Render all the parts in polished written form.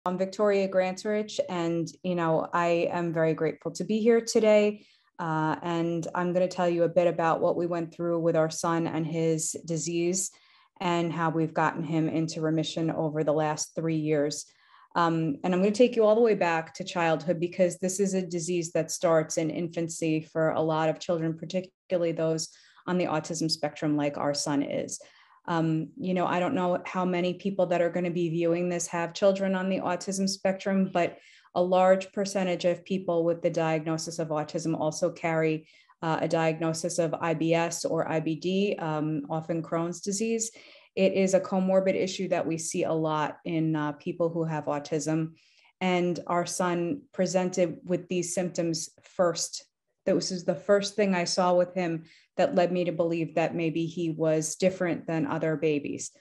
I'm Victoria Grantorich, and I am very grateful to be here today. And I'm going to tell you a bit about what we went through with our son and his disease, and how we've gotten him into remission over the last 3 years. And I'm going to take you all the way back to childhood, because this is a disease that starts in infancy for a lot of children, particularly those on the autism spectrum, like our son is. I don't know how many people that are going to be viewing this have children on the autism spectrum, but a large percentage of people with the diagnosis of autism also carry a diagnosis of IBS or IBD, often Crohn's disease. It is a comorbid issue that we see a lot in people who have autism. And our son presented with these symptoms first. This is the first thing I saw with him that led me to believe that maybe he was different than other babies.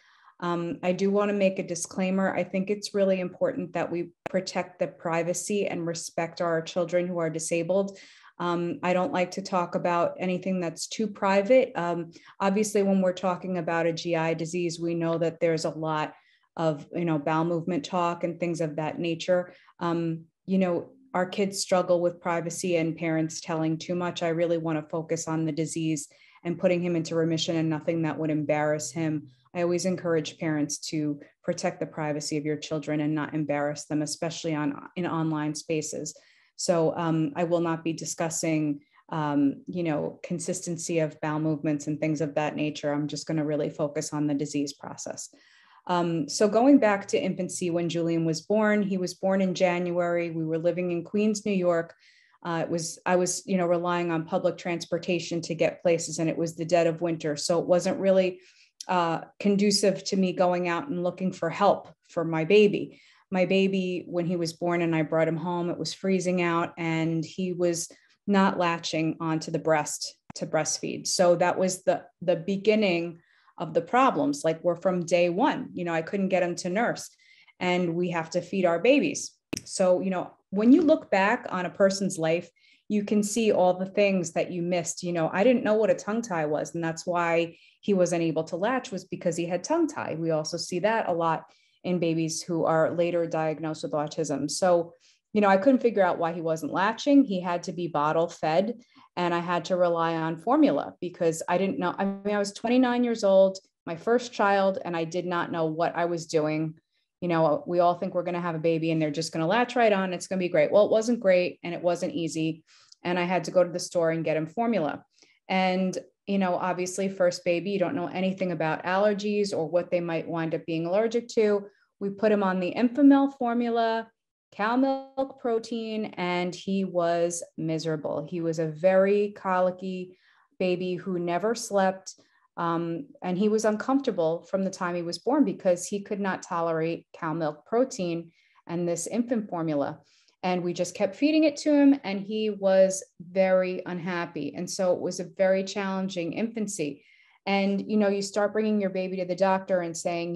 I do want to make a disclaimer. I think it's really important that we protect the privacy and respect our children who are disabled. I don't like to talk about anything that's too private. Obviously, when we're talking about a GI disease, we know that there's a lot of, bowel movement talk and things of that nature. Our kids struggle with privacy and parents telling too much. I really want to focus on the disease and putting him into remission and nothing that would embarrass him. I always encourage parents to protect the privacy of your children and not embarrass them, especially in online spaces. So I will not be discussing, consistency of bowel movements and things of that nature. I'm just going to really focus on the disease process. So going back to infancy, when Julian was born, he was born in January. We were living in Queens, New York. I was, relying on public transportation to get places, and it was the dead of winter. So it wasn't really conducive to me going out and looking for help for my baby. My baby, when he was born and I brought him home, it was freezing out and he was not latching onto the breast to breastfeed. So that was the beginning of the problems. Like, we're from day one, I couldn't get him to nurse, and we have to feed our babies. So, when you look back on a person's life, you can see all the things that you missed. I didn't know what a tongue tie was, and that's why he wasn't able to latch, was because he had tongue tie. We also see that a lot in babies who are later diagnosed with autism. So, I couldn't figure out why he wasn't latching. He had to be bottle fed, and I had to rely on formula because I didn't know. I was 29 years old, my first child, and I did not know what I was doing. We all think we're going to have a baby and they're just going to latch right on. It's going to be great. Well, it wasn't great and it wasn't easy. And I had to go to the store and get him formula. And, obviously, first baby, you don't know anything about allergies or what they might wind up being allergic to. We put him on the Enfamil formula, cow milk protein, and he was miserable. He was a very colicky baby who never slept. And he was uncomfortable from the time he was born because he could not tolerate cow milk protein and this infant formula. And we just kept feeding it to him, and he was very unhappy. And so it was a very challenging infancy. And, you start bringing your baby to the doctor and saying,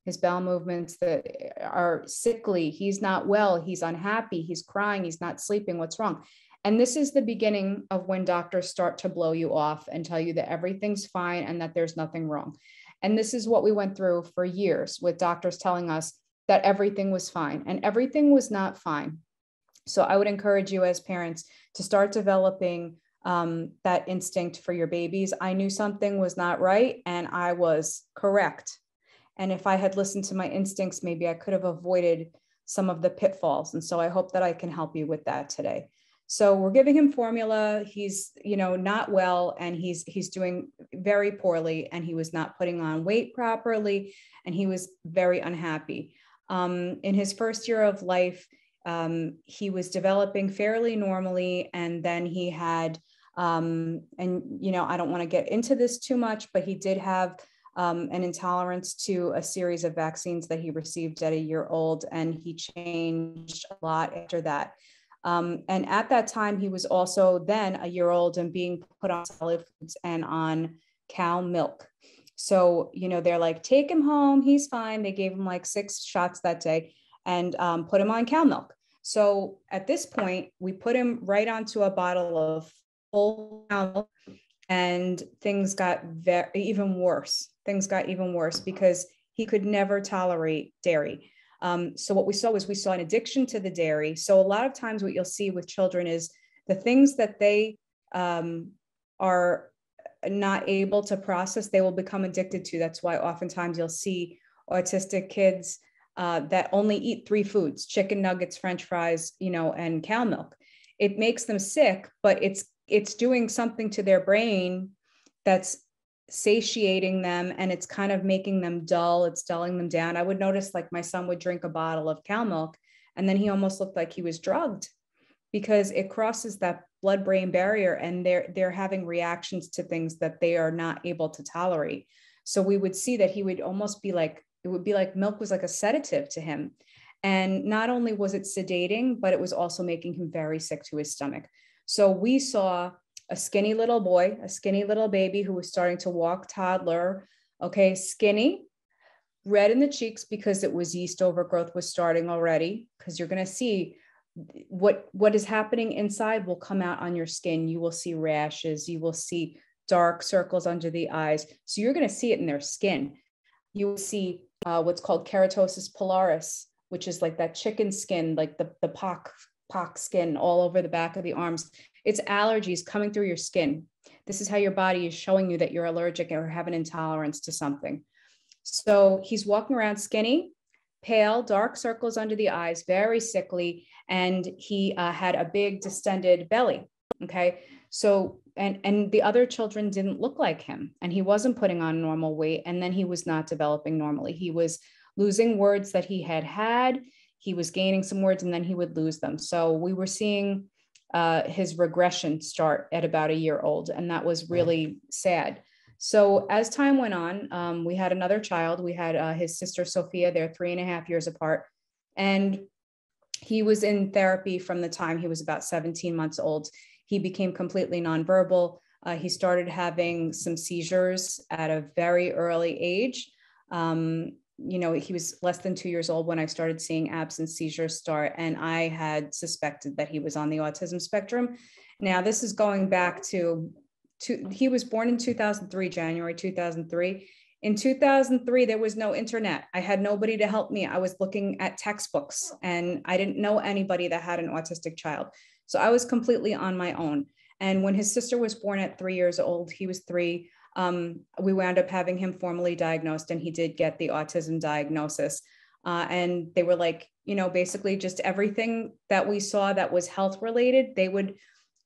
his bowel movements that are sickly, he's not well, he's unhappy, he's crying, he's not sleeping, what's wrong? And this is the beginning of when doctors start to blow you off and tell you that everything's fine and that there's nothing wrong. And this is what we went through for years, with doctors telling us that everything was fine, and everything was not fine. So I would encourage you as parents to start developing that instinct for your babies. I knew something was not right, and I was correct. And if I had listened to my instincts, maybe I could have avoided some of the pitfalls. And so I hope that I can help you with that today. So we're giving him formula. He's, not well, and he's doing very poorly, and he was not putting on weight properly, and he was very unhappy. In his first year of life, he was developing fairly normally, and then he had, I don't want to get into this too much, but he did have an intolerance to a series of vaccines that he received at a year old, and he changed a lot after that. And at that time, he was also then a year old and being put on solid foods and on cow milk. So, they're like, take him home, he's fine. They gave him like 6 shots that day and put him on cow milk. So at this point, we put him right onto a bottle of full cow milk, and things got even worse. Things got even worse because he could never tolerate dairy. So what we saw was an addiction to the dairy. So a lot of times what you'll see with children is the things that they are not able to process, they will become addicted to. That's why oftentimes you'll see autistic kids that only eat 3 foods: chicken nuggets, French fries, and cow milk. It makes them sick, but it's doing something to their brain that's satiating them, and it's kind of making them dull. It's dulling them down. I would notice, like, my son would drink a bottle of cow milk and then he almost looked like he was drugged, because it crosses that blood-brain barrier and they're having reactions to things that they are not able to tolerate. So we would see that he would almost be like, it would be like milk was like a sedative to him. And not only was it sedating, but it was also making him very sick to his stomach. So we saw a skinny little boy, a skinny little baby who was starting to walk, toddler, okay, skinny, red in the cheeks because it was yeast overgrowth was starting already, because you're going to see what is happening inside will come out on your skin. You will see rashes, you will see dark circles under the eyes. So you're going to see it in their skin. You will see what's called keratosis pilaris, which is like that chicken skin, like the pock skin all over the back of the arms. It's allergies coming through your skin. This is how your body is showing you that you're allergic or have an intolerance to something. So he's walking around skinny, pale, dark circles under the eyes, very sickly, and he had a big distended belly. Okay, so and the other children didn't look like him, and he wasn't putting on normal weight, and then he was not developing normally. He was losing words that he had. He was gaining some words, and then he would lose them. So we were seeing his regression start at about a year old, and that was really sad. So as time went on, we had another child. We had his sister, Sophia. They're 3.5 years apart. And he was in therapy from the time he was about 17 months old. He became completely nonverbal. He started having some seizures at a very early age. He was less than 2 years old when I started seeing absent seizures start, and I had suspected that he was on the autism spectrum. Now, this is going back to he was born in 2003, January 2003. In 2003, there was no internet. I had nobody to help me. I was looking at textbooks and I didn't know anybody that had an autistic child. So I was completely on my own. And when his sister was born at 3 years old, he was 3. We wound up having him formally diagnosed, and he did get the autism diagnosis. And they were like, basically just everything that we saw that was health related, they would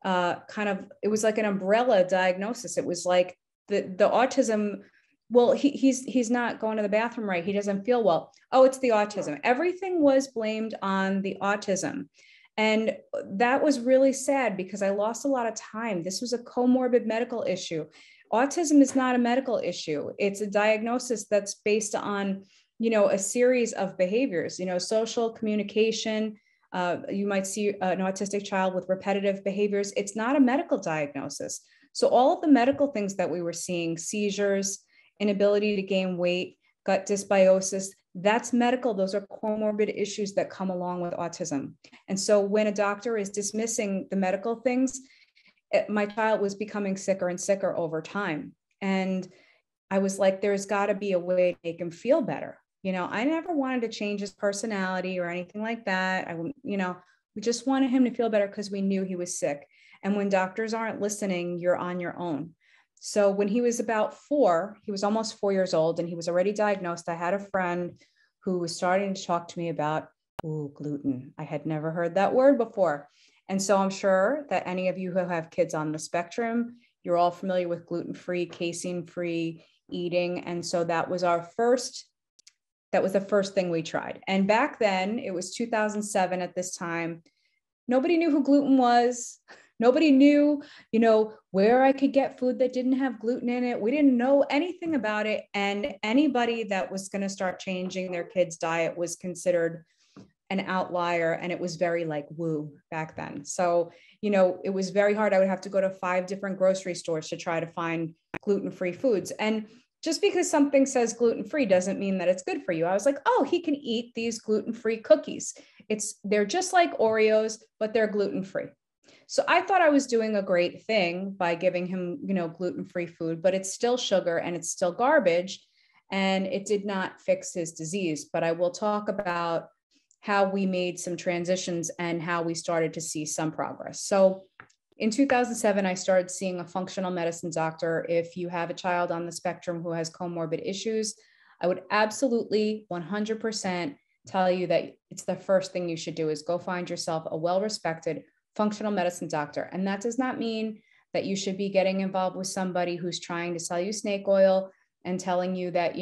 it was like an umbrella diagnosis. It was like the autism. Well, he's not going to the bathroom right. He doesn't feel well. Oh, it's the autism. Everything was blamed on the autism. And that was really sad because I lost a lot of time. This was a comorbid medical issue. Autism is not a medical issue. It's a diagnosis that's based on, a series of behaviors, social communication. You might see an autistic child with repetitive behaviors. It's not a medical diagnosis. So all of the medical things that we were seeing, seizures, inability to gain weight, gut dysbiosis, that's medical. Those are comorbid issues that come along with autism. And so when a doctor is dismissing the medical things, my child was becoming sicker and sicker over time. And I was like, there's got to be a way to make him feel better. I never wanted to change his personality or anything like that. We just wanted him to feel better because we knew he was sick. And when doctors aren't listening, you're on your own. So when he was about 4, he was almost 4 years old and he was already diagnosed. I had a friend who was starting to talk to me about, gluten. I had never heard that word before. And so I'm sure that any of you who have kids on the spectrum, you're all familiar with gluten-free, casein-free eating. And so that was the first thing we tried. And back then, it was 2007 at this time. Nobody knew who gluten was. Nobody knew, where I could get food that didn't have gluten in it. We didn't know anything about it. And anybody that was going to start changing their kids' diet was considered an outlier. And it was very like woo back then. So, it was very hard. I would have to go to 5 different grocery stores to try to find gluten-free foods. And just because something says gluten-free doesn't mean that it's good for you. I was like, oh, he can eat these gluten-free cookies. They're just like Oreos, but they're gluten-free. So I thought I was doing a great thing by giving him, gluten-free food, but it's still sugar and it's still garbage, and it did not fix his disease. But I will talk about how we made some transitions and how we started to see some progress. So in 2007, I started seeing a functional medicine doctor. If you have a child on the spectrum who has comorbid issues, I would absolutely 100% tell you that it's the first thing you should do is go find yourself a well-respected functional medicine doctor. And that does not mean that you should be getting involved with somebody who's trying to sell you snake oil and telling you that,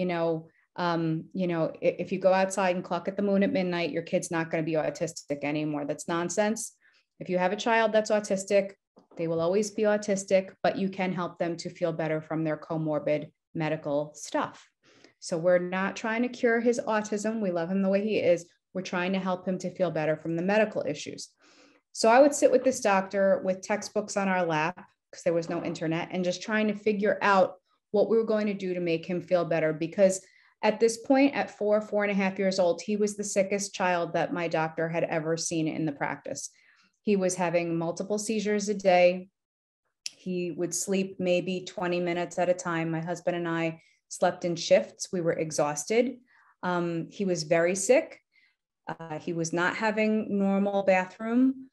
if you go outside and cluck at the moon at midnight, your kid's not going to be autistic anymore. That's nonsense. If you have a child that's autistic, they will always be autistic, but you can help them to feel better from their comorbid medical stuff. So we're not trying to cure his autism. We love him the way he is. We're trying to help him to feel better from the medical issues. So I would sit with this doctor with textbooks on our lap, because there was no internet, and just trying to figure out what we were going to do to make him feel better. Because at this point, at 4.5 years old, he was the sickest child that my doctor had ever seen in the practice. He was having multiple seizures a day. He would sleep maybe 20 minutes at a time. My husband and I slept in shifts. We were exhausted. He was very sick. He was not having normal bathroom.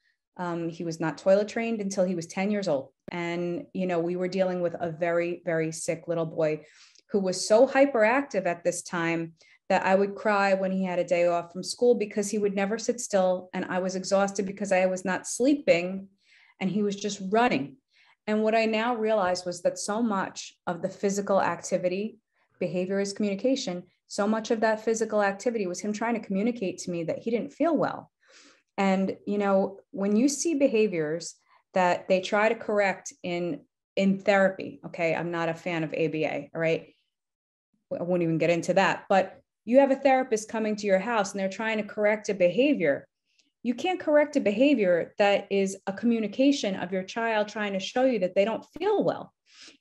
He was not toilet trained until he was 10 years old. And, we were dealing with a very, very sick little boy who was so hyperactive at this time that I would cry when he had a day off from school because he would never sit still. And I was exhausted because I was not sleeping and he was just running. And what I now realized was that so much of the physical activity, behavior is communication, so much of that physical activity was him trying to communicate to me that he didn't feel well. And, when you see behaviors that they try to correct in therapy, okay, I'm not a fan of ABA, all right? I won't even get into that, but you have a therapist coming to your house and they're trying to correct a behavior. You can't correct a behavior that is a communication of your child trying to show you that they don't feel well.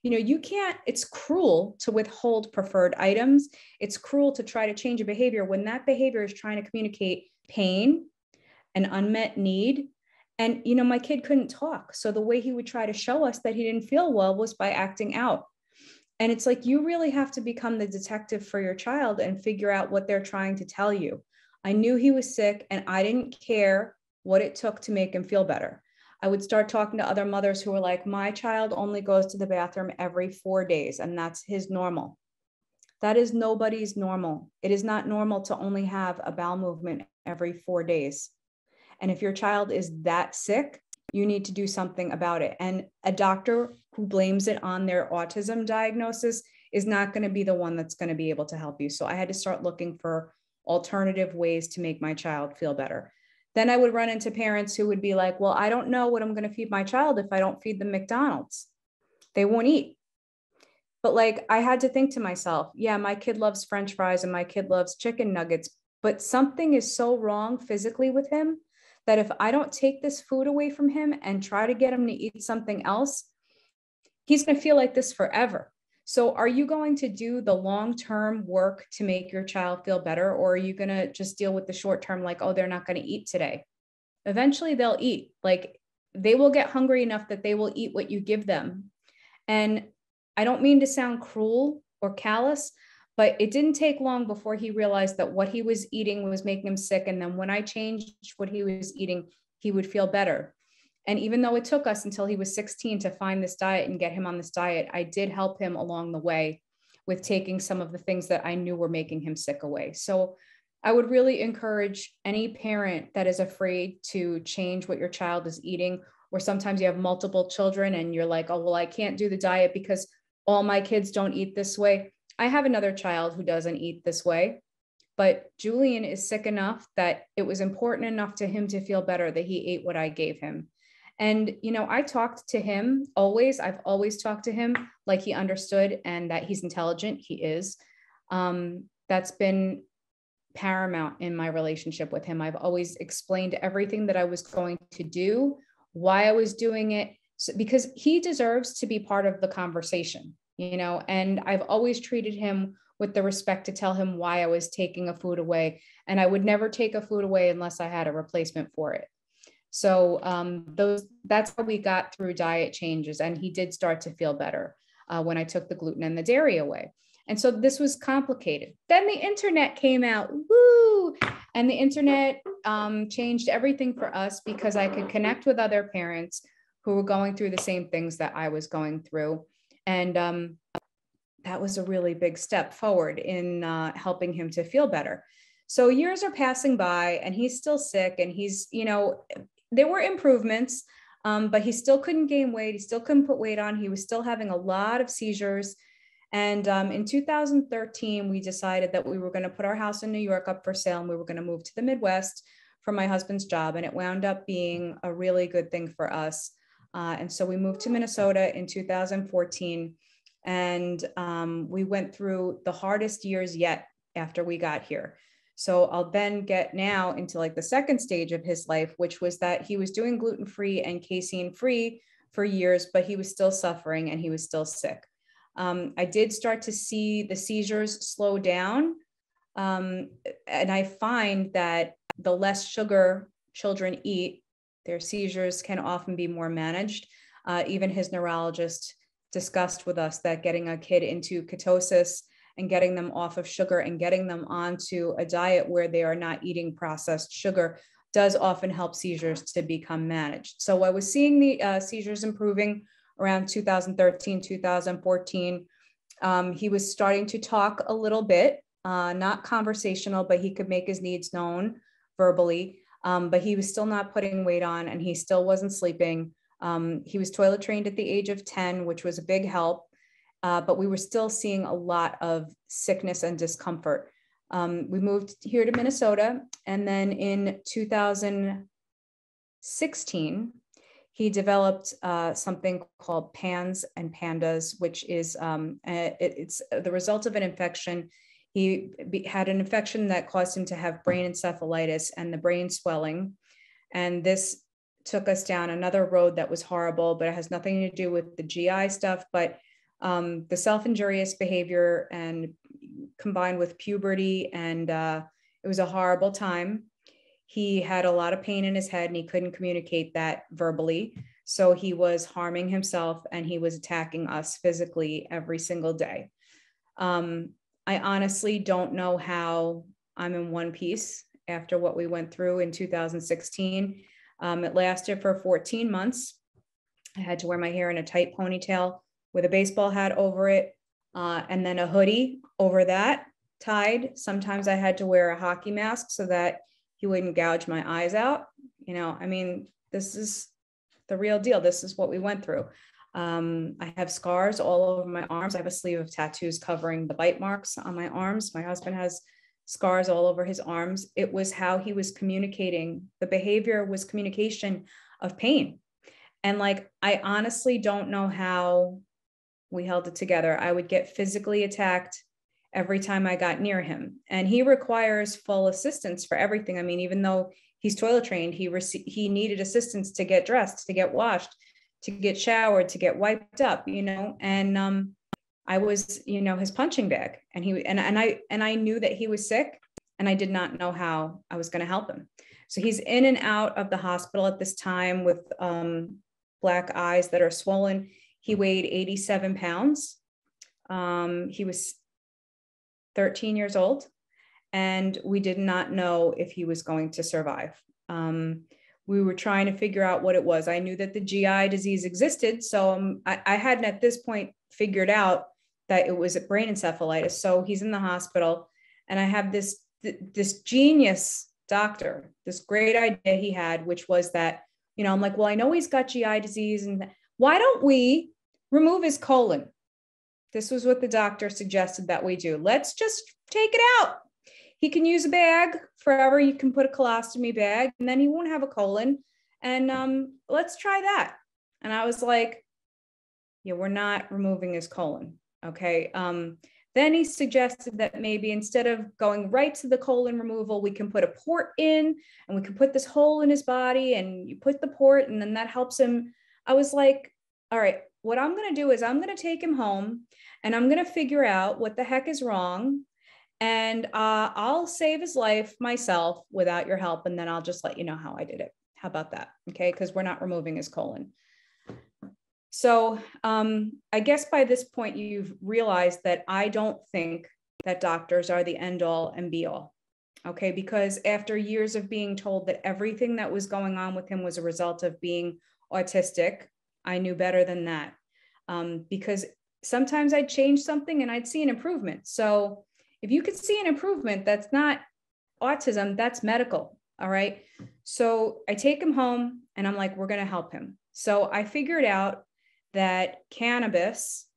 You can't, it's cruel to withhold preferred items. It's cruel to try to change a behavior when that behavior is trying to communicate pain, an unmet need. And, my kid couldn't talk. So the way he would try to show us that he didn't feel well was by acting out. And it's like, you really have to become the detective for your child and figure out what they're trying to tell you. I knew he was sick and I didn't care what it took to make him feel better. I would start talking to other mothers who were like, my child only goes to the bathroom every 4 days and that's his normal. That is nobody's normal. It is not normal to only have a bowel movement every 4 days. And if your child is that sick, you need to do something about it. And a doctor who blames it on their autism diagnosis is not going to be the one that's going to be able to help you. So I had to start looking for alternative ways to make my child feel better. Then I would run into parents who would be like, well, I don't know what I'm going to feed my child if I don't feed them McDonald's. They won't eat. But I had to think to myself, yeah, my kid loves French fries and my kid loves chicken nuggets, but something is so wrong physically with him that if I don't take this food away from him and try to get him to eat something else, he's going to feel like this forever. So are you going to do the long-term work to make your child feel better? Or are you going to just deal with the short-term, oh, they're not going to eat today? Eventually they'll eat. They will get hungry enough that they will eat what you give them. And I don't mean to sound cruel or callous, but it didn't take long before he realized that what he was eating was making him sick. And then when I changed what he was eating, he would feel better. And even though it took us until he was 16 to find this diet and get him on this diet, I did help him along the way with taking some of the things that I knew were making him sick away. So I would really encourage any parent that is afraid to change what your child is eating, or sometimes you have multiple children and you're like, oh, well, I can't do the diet because all my kids don't eat this way. I have another child who doesn't eat this way, but Julian is sick enough that it was important enough to him to feel better that he ate what I gave him. And, I talked to him always. I've always talked to him like he understood and that he's intelligent. He is. That's been paramount in my relationship with him. I've always explained everything that I was going to do, why I was doing it, because he deserves to be part of the conversation, and I've always treated him with the respect to tell him why I was taking a food away. And I would never take a food away unless I had a replacement for it. So that's how we got through diet changes. And he did start to feel better when I took the gluten and the dairy away. And so this was complicated. Then the internet came out, woo! And the internet changed everything for us because I could connect with other parents who were going through the same things that I was going through. And that was a really big step forward in helping him to feel better. So years are passing by and he's still sick, and he's, there were improvements, but he still couldn't gain weight. He still couldn't put weight on. He was still having a lot of seizures. And in 2013, we decided that we were going to put our house in New York up for sale, and we were going to move to the Midwest for my husband's job. And it wound up being a really good thing for us. And so we moved to Minnesota in 2014, and we went through the hardest years yet after we got here. So I'll then get now into like the second stage of his life, which was that he was doing gluten-free and casein-free for years, but he was still suffering and he was still sick. I did start to see the seizures slow down. And I find that the less sugar children eat, their seizures can often be more managed. Even his neurologist discussed with us that getting a kid into ketosis and getting them off of sugar and getting them onto a diet where they are not eating processed sugar does often help seizures to become managed. So I was seeing the seizures improving around 2013, 2014. He was starting to talk a little bit, not conversational, but he could make his needs known verbally, but he was still not putting weight on, and he still wasn't sleeping. He was toilet trained at the age of 10, which was a big help. But we were still seeing a lot of sickness and discomfort. We moved here to Minnesota, and then in 2016, he developed something called PANS and PANDAS, which is it's the result of an infection. He had an infection that caused him to have brain encephalitis and the brain swelling, and this took us down another road that was horrible, but it has nothing to do with the GI stuff, but the self-injurious behavior and combined with puberty, and it was a horrible time. He had a lot of pain in his head and he couldn't communicate that verbally. So he was harming himself and he was attacking us physically every single day. I honestly don't know how I'm in one piece after what we went through in 2016. It lasted for 14 months. I had to wear my hair in a tight ponytail with a baseball hat over it, and then a hoodie over that tied. Sometimes I had to wear a hockey mask so that he wouldn't gouge my eyes out. I mean, this is the real deal. This is what we went through. I have scars all over my arms. I have a sleeve of tattoos covering the bite marks on my arms. My husband has scars all over his arms. It was how he was communicating. The behavior was communication of pain. And like, I honestly don't know how we held it together. I would get physically attacked every time I got near him. And he requires full assistance for everything. I mean, even though he's toilet trained, he needed assistance to get dressed, to get washed, to get showered, to get wiped up, and I was, his punching bag, and I knew that he was sick, and I did not know how I was going to help him. So he's in and out of the hospital at this time with black eyes that are swollen. He weighed 87 pounds. He was 13 years old, and we did not know if he was going to survive. We were trying to figure out what it was. I knew that the GI disease existed, so I hadn't at this point figured out that it was a brain encephalitis. So he's in the hospital, and I have this genius doctor, this great idea he had, which was that, I'm like, well, I know he's got GI disease, and why don't we remove his colon? This was what the doctor suggested that we do. Let's just take it out. He can use a bag forever. You can put a colostomy bag, and then he won't have a colon. And let's try that. And I was like, yeah, we're not removing his colon. Okay. Then he suggested that maybe instead of going right to the colon removal, we can put a port in, and we can put this hole in his body, and you put the port, and then that helps him. I was like, all right, what I'm going to do is I'm going to take him home, and I'm going to figure out what the heck is wrong. And I'll save his life myself without your help. And then I'll just let you know how I did it. How about that? Okay. Because we're not removing his colon. So I guess by this point, you've realized that I don't think that doctors are the end all and be all. Okay. Because after years of being told that everything that was going on with him was a result of being autistic, I knew better than that. Because sometimes I'd change something and I'd see an improvement. So if you could see an improvement, that's not autism, that's medical. All right. So I take him home and I'm like, we're going to help him. So I figured out that cannabis,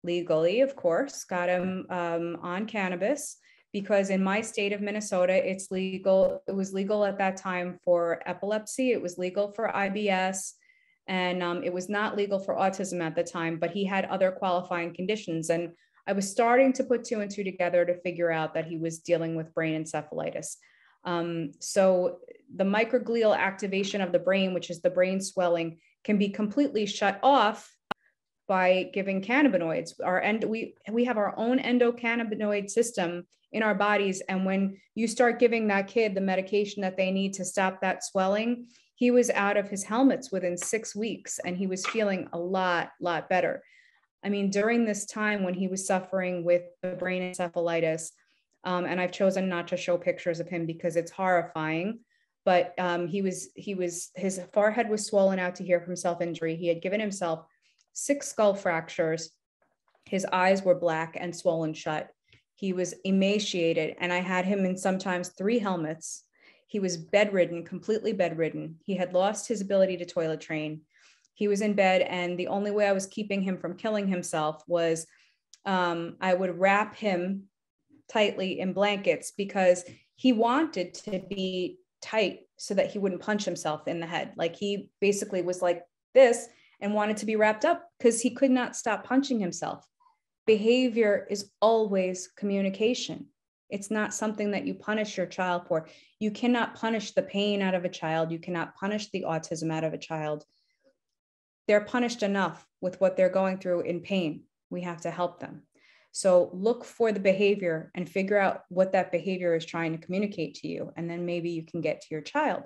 legally, of course, got him on cannabis, because in my state of Minnesota, it's legal. It was legal at that time for epilepsy. It was legal for IBS. And it was not legal for autism at the time, but he had other qualifying conditions. And I was starting to put two and two together to figure out that he was dealing with brain encephalitis. So the microglial activation of the brain, which is the brain swelling, can be completely shut off by giving cannabinoids. We have our own endocannabinoid system in our bodies. And when you start giving that kid the medication that they need to stop that swelling, he was out of his helmets within 6 weeks and he was feeling a lot better. I mean, during this time when he was suffering with the brain encephalitis, and I've chosen not to show pictures of him because it's horrifying, but his forehead was swollen out to here from self-injury. He had given himself 6 skull fractures. His eyes were black and swollen shut. He was emaciated, and I had him in sometimes 3 helmets. He was bedridden, completely bedridden. He had lost his ability to toilet train. He was in bed, and the only way I was keeping him from killing himself was I would wrap him tightly in blankets because he wanted to be tight so that he wouldn't punch himself in the head. Like, he basically was like this and wanted to be wrapped up because he could not stop punching himself. Behavior is always communication. It's not something that you punish your child for. You cannot punish the pain out of a child. You cannot punish the autism out of a child. They're punished enough with what they're going through in pain. We have to help them. So look for the behavior and figure out what that behavior is trying to communicate to you. And then maybe you can get to your child.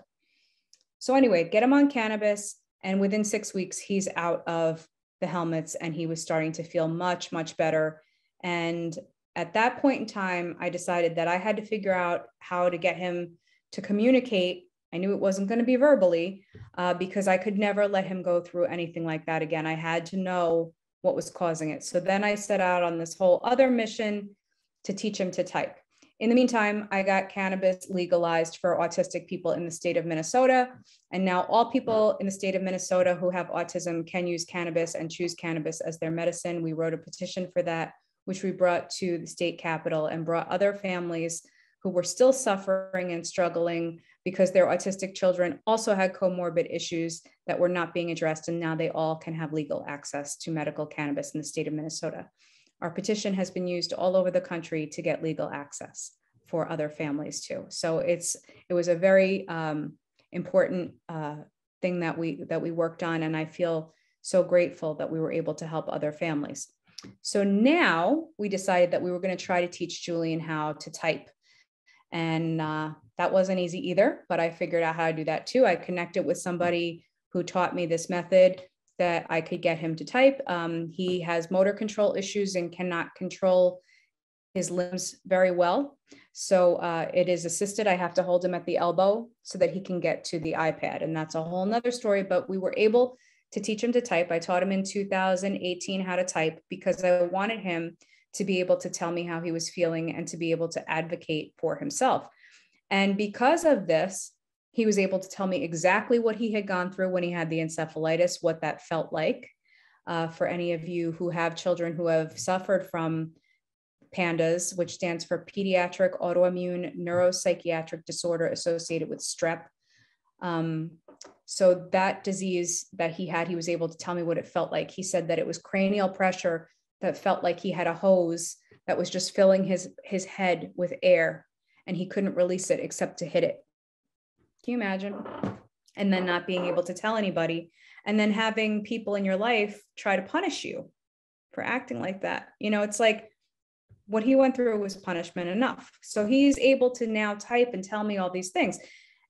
So anyway, get him on cannabis. And within 6 weeks, he's out of the helmets and he was starting to feel much better. And at that point in time, I decided that I had to figure out how to get him to communicate. I knew it wasn't going to be verbally because I could never let him go through anything like that again. I had to know what was causing it. So then I set out on this whole other mission to teach him to type. In the meantime, I got cannabis legalized for autistic people in the state of Minnesota. And now all people in the state of Minnesota who have autism can use cannabis and choose cannabis as their medicine. We wrote a petition for that, which we brought to the state capitol and brought other families who were still suffering and struggling because their autistic children also had comorbid issues that were not being addressed. And now they all can have legal access to medical cannabis in the state of Minnesota. Our petition has been used all over the country to get legal access for other families too. So it was a very important thing that we worked on. And I feel so grateful that we were able to help other families. So now we decided that we were going to try to teach Julian how to type. And that wasn't easy either, but I figured out how to do that too. I connected with somebody who taught me this method that I could get him to type. He has motor control issues and cannot control his limbs very well. So it is assisted. I have to hold him at the elbow so that he can get to the iPad. And that's a whole nother story, but we were able to teach him to type. I taught him in 2018 how to type because I wanted him to be able to tell me how he was feeling and to be able to advocate for himself. And because of this, he was able to tell me exactly what he had gone through when he had the encephalitis, what that felt like. For any of you who have children who have suffered from PANDAS, which stands for Pediatric Autoimmune Neuropsychiatric Disorder Associated with Strep. So that disease that he had, he was able to tell me what it felt like. He said that it was cranial pressure that felt like he had a hose that was just filling his head with air and he couldn't release it except to hit it. Can you imagine? And then not being able to tell anybody and then having people in your life try to punish you for acting like that. You know, it's like what he went through was punishment enough. So he's able to now type and tell me all these things.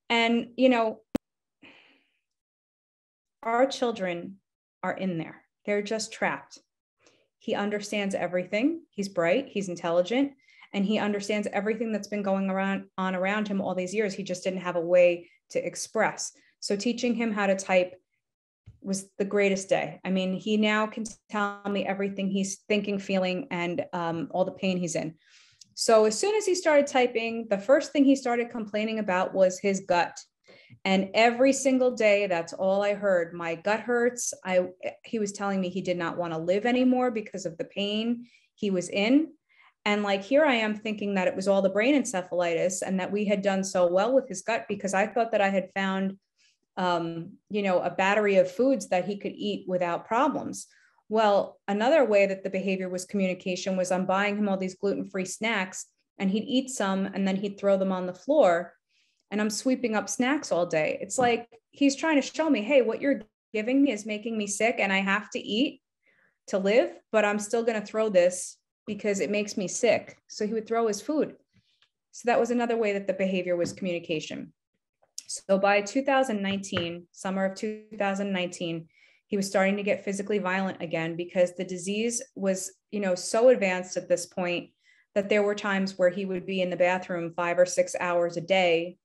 And, you know, our children are in there. They're just trapped. He understands everything. He's bright, he's intelligent, and he understands everything that's been going around him all these years. He just didn't have a way to express. So teaching him how to type was the greatest day. I mean, he now can tell me everything he's thinking, feeling, and all the pain he's in. So as soon as he started typing, the first thing he started complaining about was his gut. And every single day, that's all I heard. My gut hurts. He was telling me he did not want to live anymore because of the pain he was in. And like, here I am thinking that it was all the brain encephalitis and that we had done so well with his gut, because I thought that I had found, a battery of foods that he could eat without problems. Well, another way that the behavior was communication was I'm buying him all these gluten-free snacks, and he'd eat some and then he'd throw them on the floor, and I'm sweeping up snacks all day. It's like he's trying to show me, hey, what you're giving me is making me sick and I have to eat to live, but I'm still going to throw this because it makes me sick. So he would throw his food. So that was another way that the behavior was communication. So by 2019, summer of 2019, he was starting to get physically violent again, because the disease was, so advanced at this point that there were times where he would be in the bathroom 5 or 6 hours a day.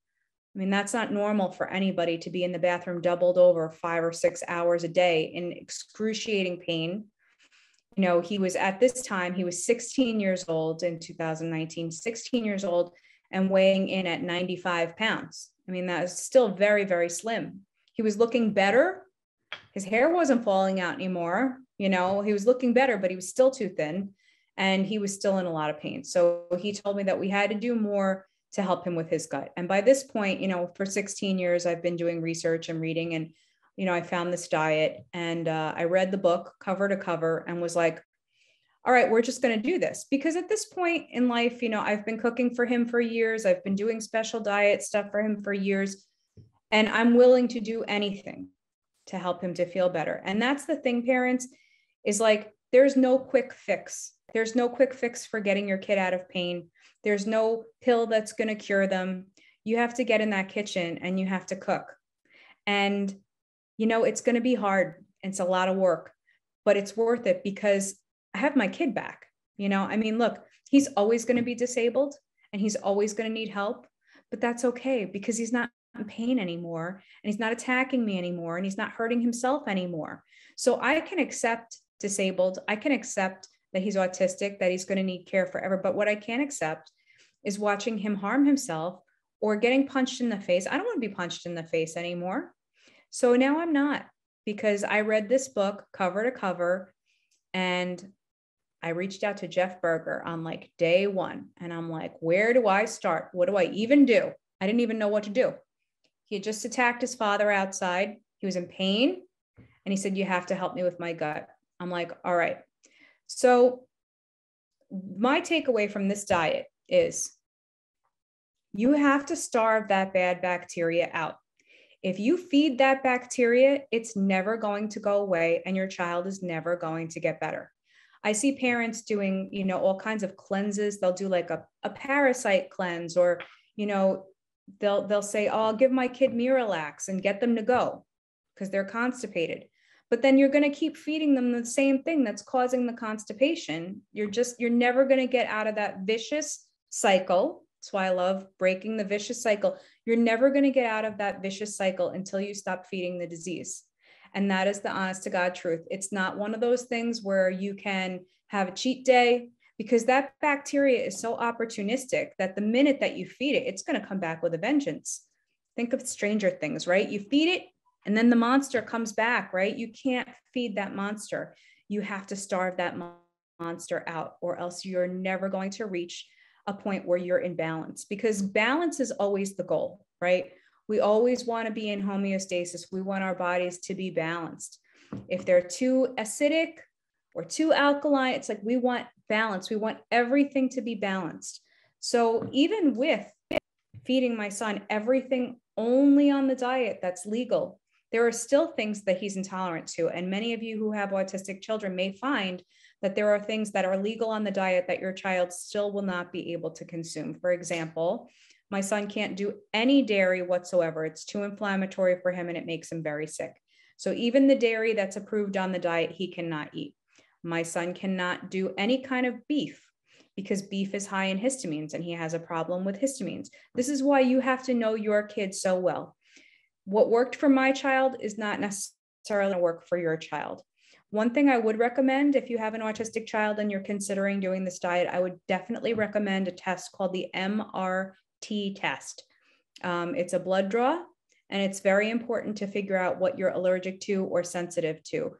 I mean, that's not normal for anybody to be in the bathroom doubled over 5 or 6 hours a day in excruciating pain. He was at this time, he was 16 years old in 2019, 16 years old, and weighing in at 95 pounds. I mean, that is still very, very slim. He was looking better. His hair wasn't falling out anymore. He was looking better, but he was still too thin and he was still in a lot of pain. So he told me that we had to do more to help him with his gut. And by this point, for 16 years, I've been doing research and reading, and, I found this diet, and I read the book cover to cover and was like, all right, we're just going to do this. Because at this point in life, I've been cooking for him for years. I've been doing special diet stuff for him for years, and I'm willing to do anything to help him to feel better. And that's the thing, parents, is like, there's no quick fix. There's no quick fix for getting your kid out of pain. There's no pill that's going to cure them. You have to get in that kitchen and you have to cook. And, it's going to be hard. It's a lot of work, but it's worth it because I have my kid back. Look, he's always going to be disabled and he's always going to need help, but that's okay because he's not in pain anymore, and he's not attacking me anymore, and he's not hurting himself anymore. So I can accept disabled. I can accept that he's autistic, that he's going to need care forever. But what I can't accept is watching him harm himself or getting punched in the face. I don't want to be punched in the face anymore. So now I'm not, because I read this book cover to cover, and I reached out to Jeff Berger on like day one, and I'm like, where do I start? What do I even do? I didn't even know what to do. He had just attacked his father outside. He was in pain. And he said, you have to help me with my gut. I'm like, all right. So my takeaway from this diet is you have to starve that bad bacteria out. If you feed that bacteria, it's never going to go away, and your child is never going to get better. I see parents doing, all kinds of cleanses. They'll do like a parasite cleanse, or, they'll say, oh, I'll give my kid Miralax and get them to go because they're constipated. But then you're going to keep feeding them the same thing that's causing the constipation. You're never going to get out of that vicious cycle. That's why I love breaking the vicious cycle. You're never going to get out of that vicious cycle until you stop feeding the disease. And that is the honest to God truth. It's not one of those things where you can have a cheat day, because that bacteria is so opportunistic that the minute that you feed it, it's going to come back with a vengeance. Think of Stranger Things, right? You feed it and then the monster comes back, right? You can't feed that monster. You have to starve that monster out, or else you're never going to reach a point where you're in balance, because balance is always the goal, right? We always want to be in homeostasis. We want our bodies to be balanced. If they're too acidic or too alkaline, it's like we want balance. We want everything to be balanced. So even with feeding my son everything only on the diet that's legal, there are still things that he's intolerant to. And many of you who have autistic children may find that there are things that are legal on the diet that your child still will not be able to consume. For example, my son can't do any dairy whatsoever. It's too inflammatory for him and it makes him very sick. So even the dairy that's approved on the diet, he cannot eat. My son cannot do any kind of beef because beef is high in histamines and he has a problem with histamines. This is why you have to know your kid so well. What worked for my child is not necessarily going to work for your child. One thing I would recommend if you have an autistic child and you're considering doing this diet, I would definitely recommend a test called the MRT test. It's a blood draw, and it's very important to figure out what you're allergic to or sensitive to.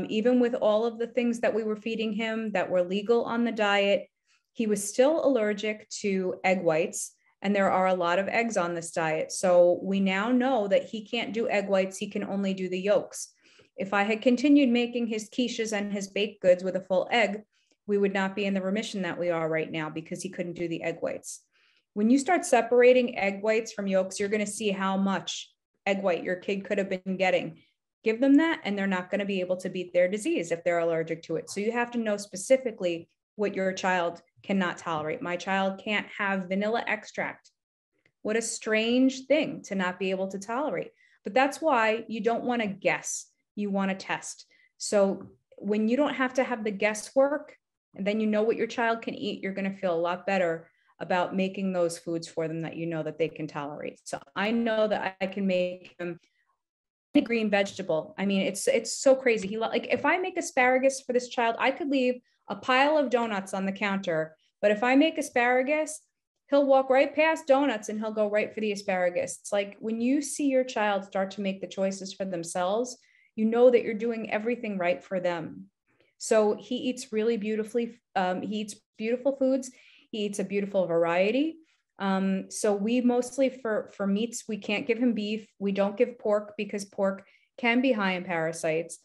Even with all of the things that we were feeding him that were legal on the diet, he was still allergic to egg whites. And there are a lot of eggs on this diet. So we now know that he can't do egg whites. He can only do the yolks. If I had continued making his quiches and his baked goods with a full egg, we would not be in the remission that we are right now because he couldn't do the egg whites. When you start separating egg whites from yolks, you're going to see how much egg white your kid could have been getting. Give them that, and they're not going to be able to beat their disease if they're allergic to it. So you have to know specifically what your child cannot tolerate. My child can't have vanilla extract. What a strange thing to not be able to tolerate. But that's why you don't want to guess. You want to test. So when you don't have to have the guesswork, and then you know what your child can eat, you're going to feel a lot better about making those foods for them that you know that they can tolerate. So I know that I can make them a green vegetable. I mean, it's so crazy. Like if I make asparagus for this child, I could leave a pile of donuts on the counter, but if I make asparagus, he'll walk right past donuts and he'll go right for the asparagus. It's like when you see your child start to make the choices for themselves, you know that you're doing everything right for them. So he eats really beautifully. He eats beautiful foods. He eats a beautiful variety. So we mostly for meats, we can't give him beef. We don't give pork because pork can be high in parasites.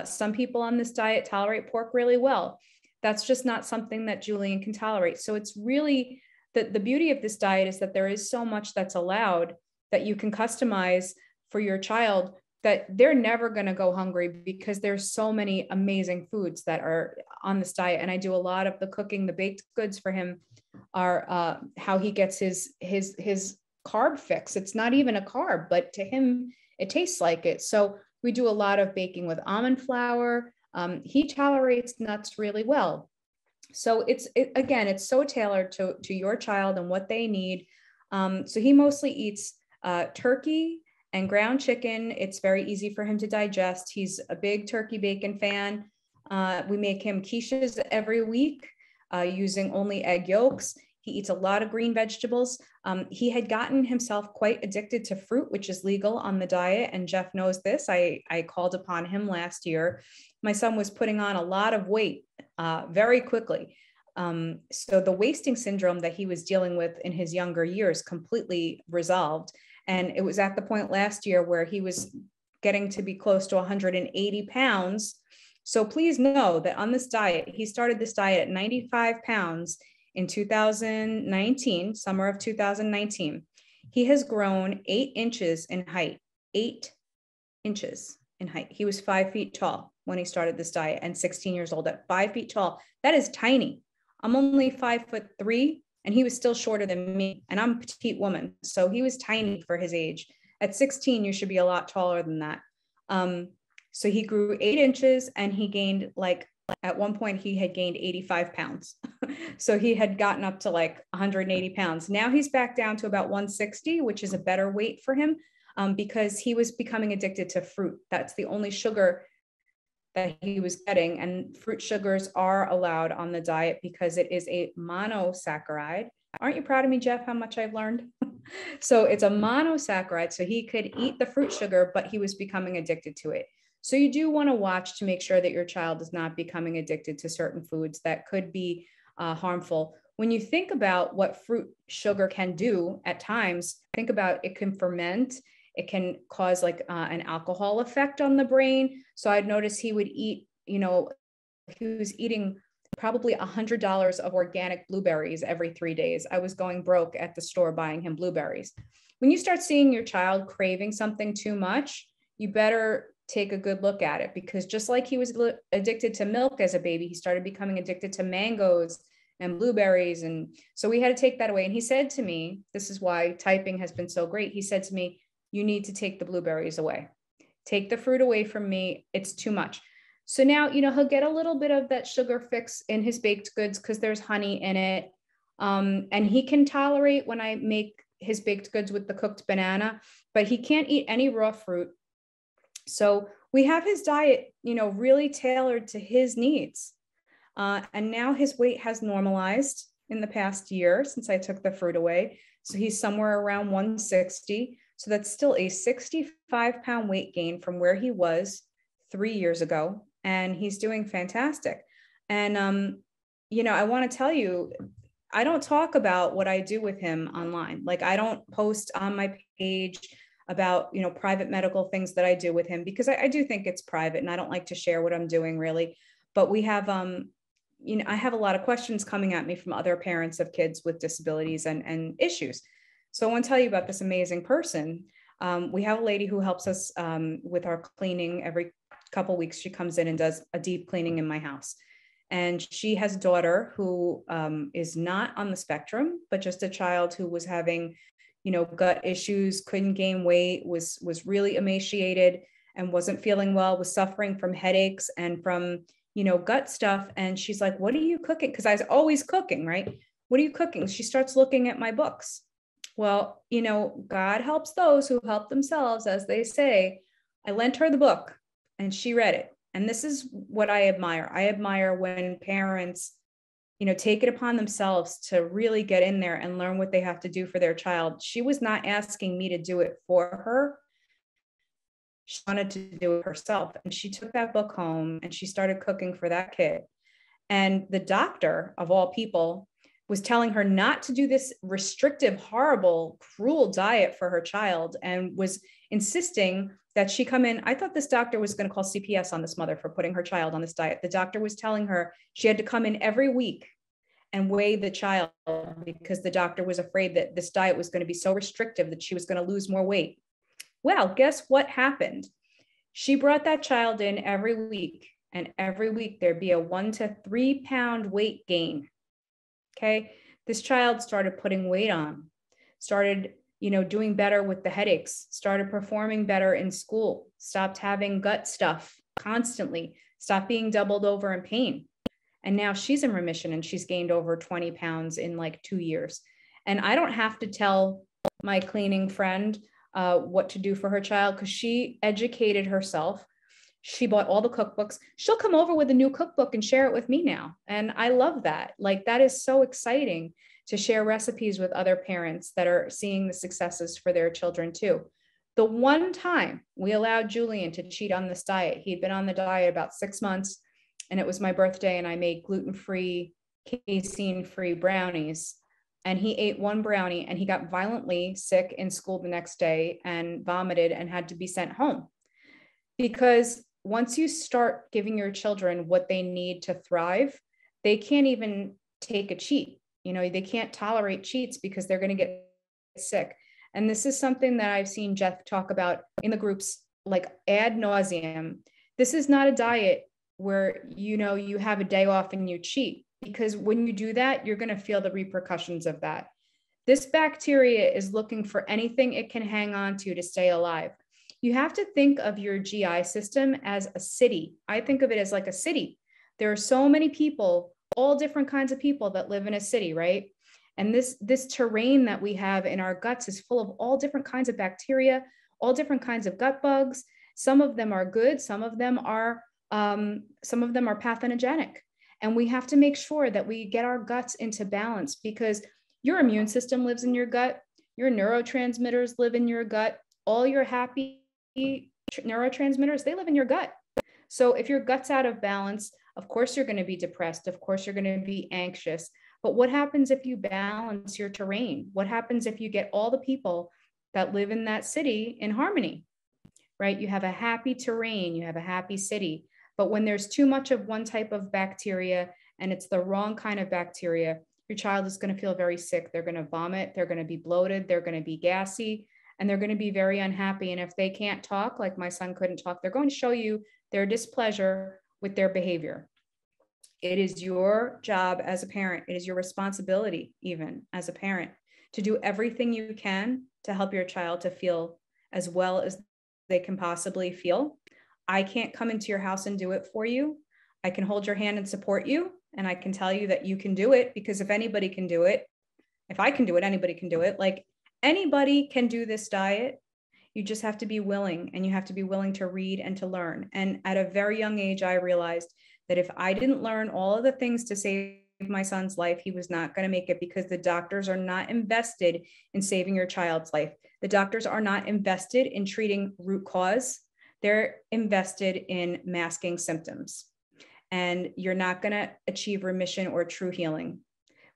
Some people on this diet tolerate pork really well. That's just not something that Julian can tolerate. So it's really the beauty of this diet is that there is so much that's allowed that you can customize for your child that they're never going to go hungry because there's so many amazing foods that are on this diet. And I do a lot of the cooking. The baked goods for him are how he gets his carb fix. It's not even a carb, but to him, it tastes like it. So we do a lot of baking with almond flour. He tolerates nuts really well. So again, it's so tailored to your child and what they need. So he mostly eats turkey and ground chicken. It's very easy for him to digest. He's a big turkey bacon fan. We make him quiches every week using only egg yolks. He eats a lot of green vegetables. He had gotten himself quite addicted to fruit, which is legal on the diet. And Jeff knows this. I called upon him last year. My son was putting on a lot of weight very quickly. So the wasting syndrome that he was dealing with in his younger years completely resolved. And it was at the point last year where he was getting to be close to 180 pounds. So please know that on this diet, he started this diet at 95 pounds in 2019, summer of 2019. He has grown 8 inches in height, 8 inches in height. He was 5 feet tall when he started this diet and 16 years old at 5 feet tall. That is tiny. I'm only 5'3", and he was still shorter than me. And I'm a petite woman. So he was tiny for his age. At 16, you should be a lot taller than that. So he grew 8 inches and he gained at one point he had gained 85 pounds. So he had gotten up to 180 pounds. Now he's back down to about 160, which is a better weight for him because he was becoming addicted to fruit. That's the only sugar that he was getting. And fruit sugars are allowed on the diet because it is a monosaccharide. Aren't you proud of me, Jeff, how much I've learned? So it's a monosaccharide. So he could eat the fruit sugar, but he was becoming addicted to it. So you do want to watch to make sure that your child is not becoming addicted to certain foods that could be harmful. When you think about what fruit sugar can do at times, think about it can ferment. It can cause an alcohol effect on the brain. So I'd notice he would eat, he was eating probably $100 of organic blueberries every 3 days. I was going broke at the store buying him blueberries. When you start seeing your child craving something too much, you better take a good look at it, because just like he was addicted to milk as a baby, he started becoming addicted to mangoes and blueberries. And so we had to take that away. And he said to me, this is why typing has been so great. He said to me, you need to take the blueberries away. Take the fruit away from me. It's too much. So now, he'll get a little bit of that sugar fix in his baked goods because there's honey in it. And he can tolerate when I make his baked goods with the cooked banana, but he can't eat any raw fruit. So we have his diet, really tailored to his needs. And now his weight has normalized in the past year since I took the fruit away. So he's somewhere around 160. So that's still a 65-pound weight gain from where he was 3 years ago. And he's doing fantastic. And, I want to tell you, I don't talk about what I do with him online. Like, I don't post on my page about, private medical things that I do with him, because I do think it's private and I don't like to share what I'm doing really. But we have, I have a lot of questions coming at me from other parents of kids with disabilities and issues. So I want to tell you about this amazing person. We have a lady who helps us with our cleaning every couple of weeks. She comes in and does a deep cleaning in my house. And she has a daughter who is not on the spectrum, but just a child who was having, gut issues, couldn't gain weight, was really emaciated and wasn't feeling well, was suffering from headaches and from, gut stuff. And she's like, "What are you cooking?" Because I was always cooking, right? "What are you cooking?" She starts looking at my books. Well, God helps those who help themselves, as they say. I lent her the book and she read it. And this is what I admire. I admire when parents, take it upon themselves to really get in there and learn what they have to do for their child. She was not asking me to do it for her. She wanted to do it herself. And she took that book home and she started cooking for that kid. And the doctor, of all people, was telling her not to do this restrictive, horrible, cruel diet for her child, and was insisting that she come in. I thought this doctor was going to call CPS on this mother for putting her child on this diet. The doctor was telling her she had to come in every week and weigh the child, because the doctor was afraid that this diet was going to be so restrictive that she was going to lose more weight. Well, guess what happened? She brought that child in every week, and every week there'd be a 1 to 3 pound weight gain. Okay. This child started putting weight on, started, doing better with the headaches, started performing better in school, stopped having gut stuff constantly, stopped being doubled over in pain. And now she's in remission and she's gained over 20 pounds in like 2 years. And I don't have to tell my cleaning friend what to do for her child, because she educated herself. She bought all the cookbooks. She'll come over with a new cookbook and share it with me now. And I love that. Like, that is so exciting to share recipes with other parents that are seeing the successes for their children too. The one time we allowed Julian to cheat on this diet, he'd been on the diet about 6 months, and it was my birthday, and I made gluten-free, casein-free brownies. And he ate one brownie and he got violently sick in school the next day and vomited and had to be sent home. Because once you start giving your children what they need to thrive, they can't even take a cheat. They can't tolerate cheats because they're going to get sick. And this is something that I've seen Jeff talk about in the groups, like ad nauseum. This is not a diet where, you have a day off and you cheat, because when you do that, you're going to feel the repercussions of that. This bacteria is looking for anything it can hang on to stay alive. You have to think of your GI system as a city. I think of it as like a city. There are so many people, all different kinds of people that live in a city, right? And this terrain that we have in our guts is full of all different kinds of bacteria, all different kinds of gut bugs. Some of them are good, some of them are pathogenic. And we have to make sure that we get our guts into balance, because your immune system lives in your gut, your neurotransmitters live in your gut, all your happy neurotransmitters, they live in your gut. So if your gut's out of balance, of course you're going to be depressed. Of course you're going to be anxious. But what happens if you balance your terrain? What happens if you get all the people that live in that city in harmony, right? You have a happy terrain, you have a happy city. But when there's too much of one type of bacteria and it's the wrong kind of bacteria, your child is going to feel very sick. They're going to vomit, they're going to be bloated, they're going to be gassy, and they're going to be very unhappy. And if they can't talk, like my son couldn't talk, they're going to show you their displeasure with their behavior. It is your job as a parent, it is your responsibility, even as a parent, to do everything you can to help your child to feel as well as they can possibly feel. I can't come into your house and do it for you. I can hold your hand and support you. And I can tell you that you can do it, because if anybody can do it, if I can do it, anybody can do it. Like, anybody can do this diet. You just have to be willing, and you have to be willing to read and to learn. And at a very young age, I realized that if I didn't learn all of the things to save my son's life, he was not going to make it, because the doctors are not invested in saving your child's life. The doctors are not invested in treating root cause. They're invested in masking symptoms. And you're not going to achieve remission or true healing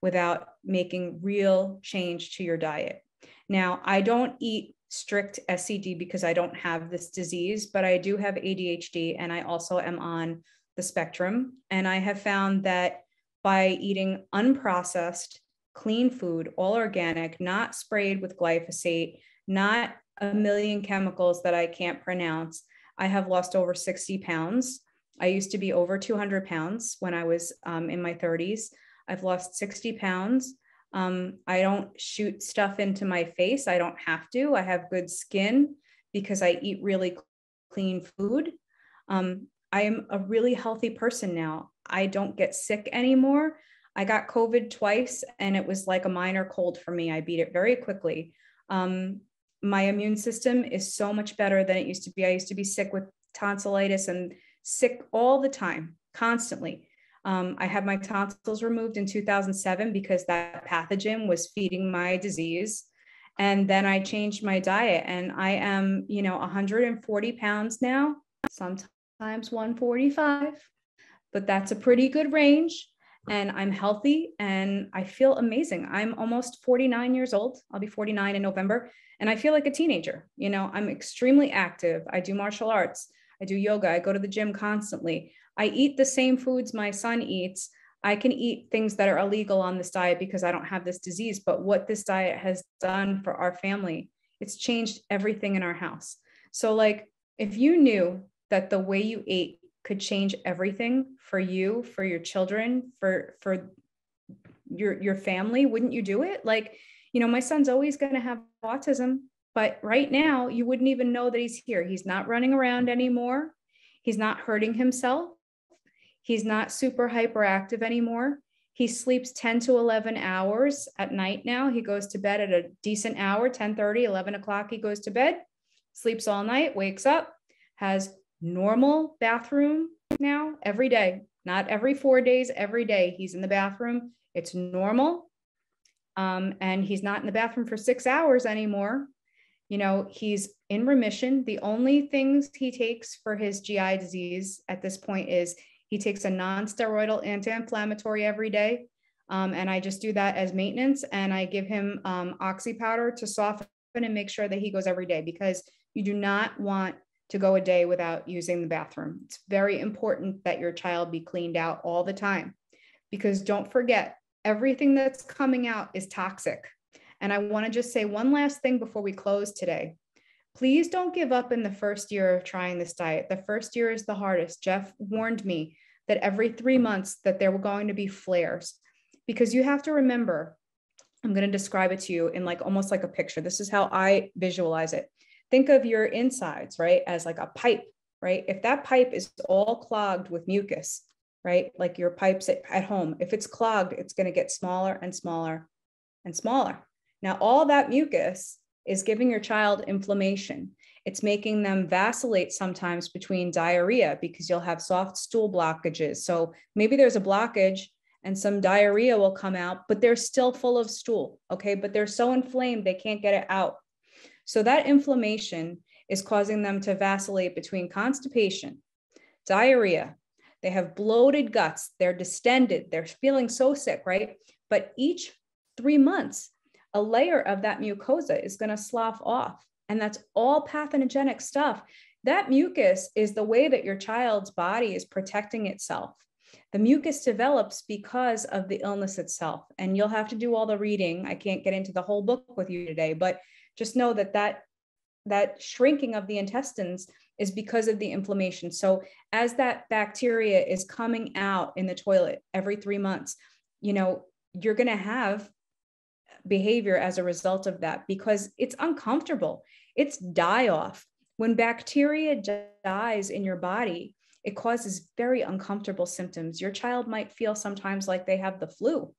without making real change to your diet. Now, I don't eat strict SCD because I don't have this disease, but I do have ADHD, and I also am on the spectrum. And I have found that by eating unprocessed, clean food, all organic, not sprayed with glyphosate, not a million chemicals that I can't pronounce, I have lost over 60 pounds. I used to be over 200 pounds when I was in my 30s. I've lost 60 pounds. I don't shoot stuff into my face. I don't have to. I have good skin because I eat really clean food. I am a really healthy person now. I don't get sick anymore. I got COVID twice, and it was like a minor cold for me. I beat it very quickly. My immune system is so much better than it used to be. I used to be sick with tonsillitis and sick all the time, constantly. I had my tonsils removed in 2007 because that pathogen was feeding my disease. And then I changed my diet, and I am, 140 pounds now, sometimes 145, but that's a pretty good range. And I'm healthy and I feel amazing. I'm almost 49 years old. I'll be 49 in November. And I feel like a teenager. I'm extremely active. I do martial arts. I do yoga. I go to the gym constantly. I eat the same foods my son eats. I can eat things that are illegal on this diet because I don't have this disease. But what this diet has done for our family, it's changed everything in our house. So if you knew that the way you ate could change everything for you, for your children, for your family, wouldn't you do it? My son's always going to have autism, but right now you wouldn't even know that he's here. He's not running around anymore. He's not hurting himself. He's not super hyperactive anymore. He sleeps 10 to 11 hours at night now. He goes to bed at a decent hour, 10:30, 11 o'clock, he goes to bed, sleeps all night, wakes up, has normal bathroom now every day, not every 4 days, every day he's in the bathroom. It's normal. And he's not in the bathroom for 6 hours anymore. He's in remission. The only things he takes for his GI disease at this point is he takes a non-steroidal anti-inflammatory every day. And I just do that as maintenance. And I give him oxy powder to soften and make sure that he goes every day, because you do not want to go a day without using the bathroom. It's very important that your child be cleaned out all the time, because don't forget, everything that's coming out is toxic. And I want to just say one last thing before we close today. Please don't give up in the first year of trying this diet. The first year is the hardest. Jeff warned me that every 3 months that there were going to be flares, because you have to remember, I'm going to describe it to you in almost like a picture. This is how I visualize it. Think of your insides, right, as like a pipe, right? If that pipe is all clogged with mucus, right, like your pipes at home, if it's clogged, it's going to get smaller and smaller and smaller. Now, all that mucus is giving your child inflammation. It's making them vacillate sometimes between diarrhea, because you'll have soft stool blockages. So maybe there's a blockage and some diarrhea will come out, but they're still full of stool, okay? But they're so inflamed, they can't get it out. So that inflammation is causing them to vacillate between constipation, diarrhea. They have bloated guts. They're distended. They're feeling so sick, right? But each 3 months, a layer of that mucosa is going to slough off. And that's all pathogenic stuff. That mucus is the way that your child's body is protecting itself. The mucus develops because of the illness itself. And you'll have to do all the reading. I can't get into the whole book with you today, but just know that shrinking of the intestines is because of the inflammation. So as that bacteria is coming out in the toilet every 3 months, you're going to have behavior as a result of that, because it's uncomfortable. It's die off. When bacteria dies in your body, it causes very uncomfortable symptoms. Your child might feel sometimes like they have the flu.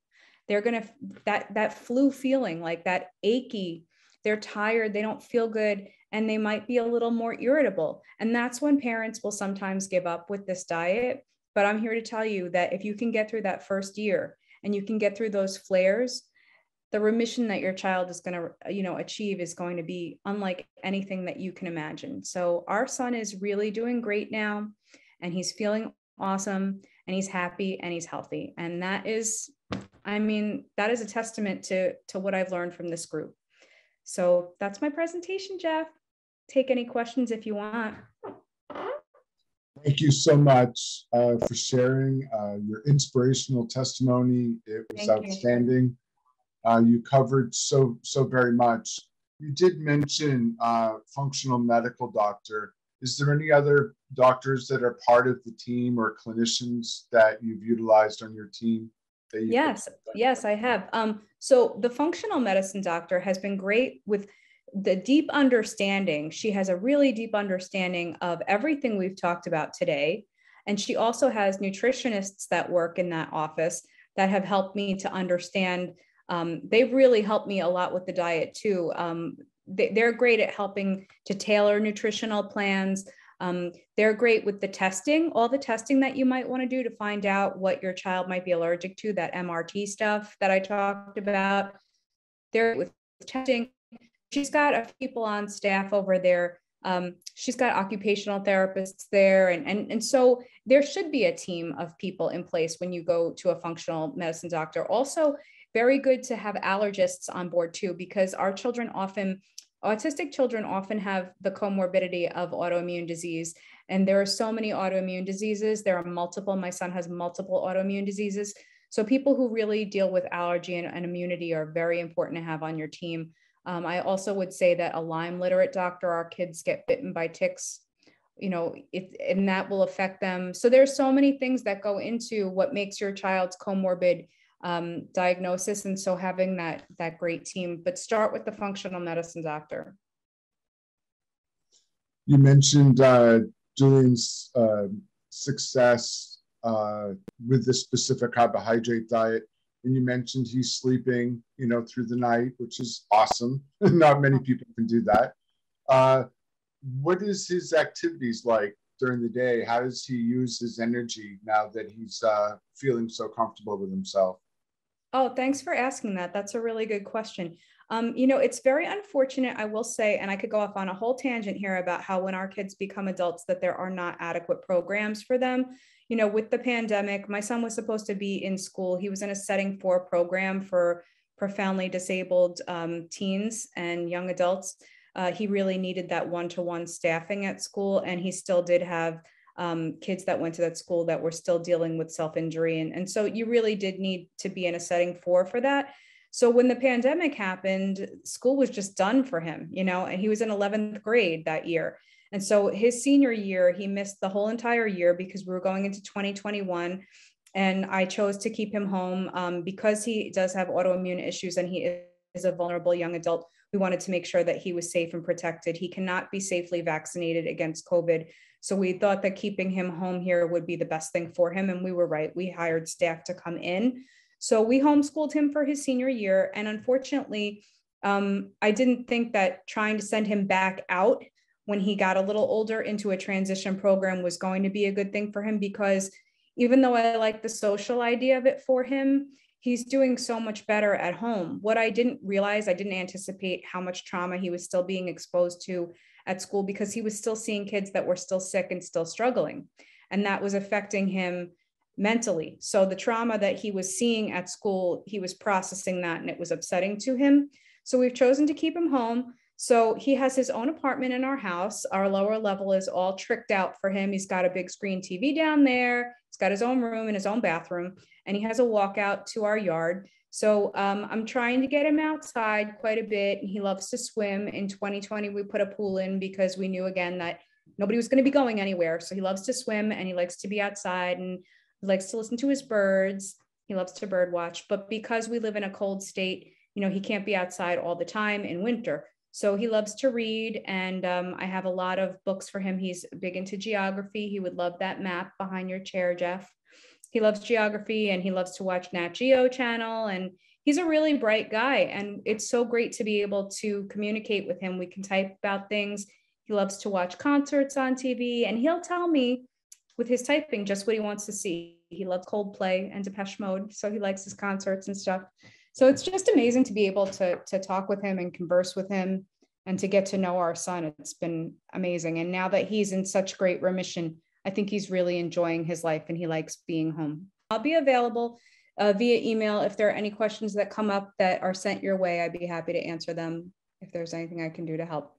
They're going to, that flu feeling, like that achy, they're tired, they don't feel good, and they might be a little more irritable. And that's when parents will sometimes give up with this diet. But I'm here to tell you that if you can get through that first year and you can get through those flares, the remission that your child is going to, achieve is going to be unlike anything that you can imagine. So our son is really doing great now, and he's feeling awesome, and he's happy, and he's healthy. And that is, that is a testament to what I've learned from this group. So that's my presentation, Jeff. Take any questions if you want. Thank you so much for sharing your inspirational testimony. It was outstanding. You covered so very much. You did mention functional medical doctor. Is there any other doctors that are part of the team or clinicians that you've utilized on your team? Yes, I have. So the functional medicine doctor has been great with the deep understanding. She has a really deep understanding of everything we've talked about today. And she also has nutritionists that work in that office that have helped me to understand. They've really helped me a lot with the diet too. They're great at helping to tailor nutritional plans. They're great with the testing, all the testing that you might want to do to find out what your child might be allergic to, that MRT stuff that I talked about. They're with testing. She's got a few people on staff over there. She's got occupational therapists there. And so there should be a team of people in place when you go to a functional medicine doctor. Also, very good to have allergists on board too, because autistic children often have the comorbidity of autoimmune disease. And there are so many autoimmune diseases. There are multiple. My son has multiple autoimmune diseases. So people who really deal with allergy and immunity are very important to have on your team. I also would say that a Lyme literate doctor, our kids get bitten by ticks, and that will affect them. So there's so many things that go into what makes your child's comorbid diagnosis. And so having that great team, but start with the functional medicine doctor. You mentioned Julian's success with this specific carbohydrate diet. And you mentioned he's sleeping, through the night, which is awesome. Not many people can do that. What is his activities like during the day? How does he use his energy now that he's feeling so comfortable with himself? Oh, thanks for asking that. That's a really good question. It's very unfortunate, I will say, and I could go off on a whole tangent here about how when our kids become adults, that there are not adequate programs for them. With the pandemic, my son was supposed to be in school. He was in a Setting 4 program for profoundly disabled teens and young adults. He really needed that one-to-one staffing at school, and he still did have kids that went to that school that were still dealing with self-injury. And so you really did need to be in a Setting 4 for that. So when the pandemic happened, school was just done for him, and he was in 11th grade that year. And so his senior year, he missed the whole entire year because we were going into 2021. And I chose to keep him home because he does have autoimmune issues and he is a vulnerable young adult. We wanted to make sure that he was safe and protected. He cannot be safely vaccinated against COVID. So we thought that keeping him home here would be the best thing for him. And we were right. We hired staff to come in. So we homeschooled him for his senior year. And unfortunately, I didn't think that trying to send him back out when he got a little older into a transition program was going to be a good thing for him, because even though I like the social idea of it for him, he's doing so much better at home. What I didn't realize, I didn't anticipate how much trauma he was still being exposed to at school, because he was still seeing kids that were still sick and still struggling. And that was affecting him mentally. So the trauma that he was seeing at school, he was processing that and it was upsetting to him. So we've chosen to keep him home. So he has his own apartment in our house. Our lower level is all tricked out for him. He's got a big screen TV down there. He's got his own room and his own bathroom, and he has a walkout to our yard. So I'm trying to get him outside quite a bit. He loves to swim. In 2020, we put a pool in because we knew again that nobody was going to be going anywhere. So he loves to swim and he likes to be outside and he likes to listen to his birds. He loves to bird watch. But because we live in a cold state, he can't be outside all the time in winter. So he loves to read, and I have a lot of books for him. He's big into geography. He would love that map behind your chair, Jeff. He loves geography, and he loves to watch Nat Geo channel, and he's a really bright guy. And it's so great to be able to communicate with him. We can type about things. He loves to watch concerts on TV, and he'll tell me with his typing just what he wants to see. He loves Coldplay and Depeche Mode, so he likes his concerts and stuff. So it's just amazing to be able to talk with him and converse with him and to get to know our son. It's been amazing. And now that he's in such great remission, I think he's really enjoying his life and he likes being home. I'll be available via email. If there are any questions that come up that are sent your way, I'd be happy to answer them if there's anything I can do to help.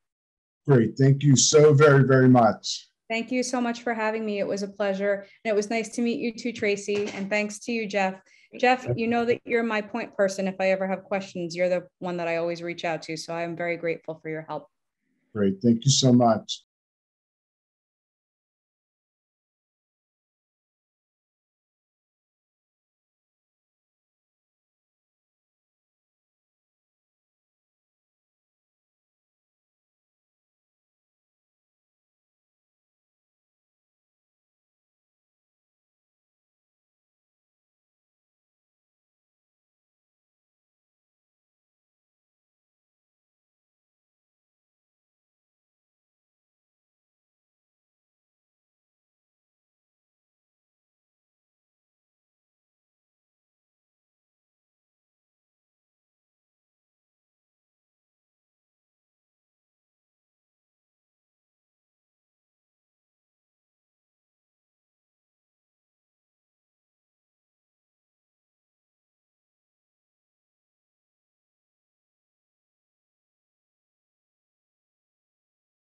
Great. Thank you so very, very much. Thank you so much for having me. It was a pleasure. And it was nice to meet you too, Tracy. And thanks to you, Jeff. Jeff, you know that you're my point person. If I ever have questions, you're the one that I always reach out to. So I am very grateful for your help. Great. Thank you so much.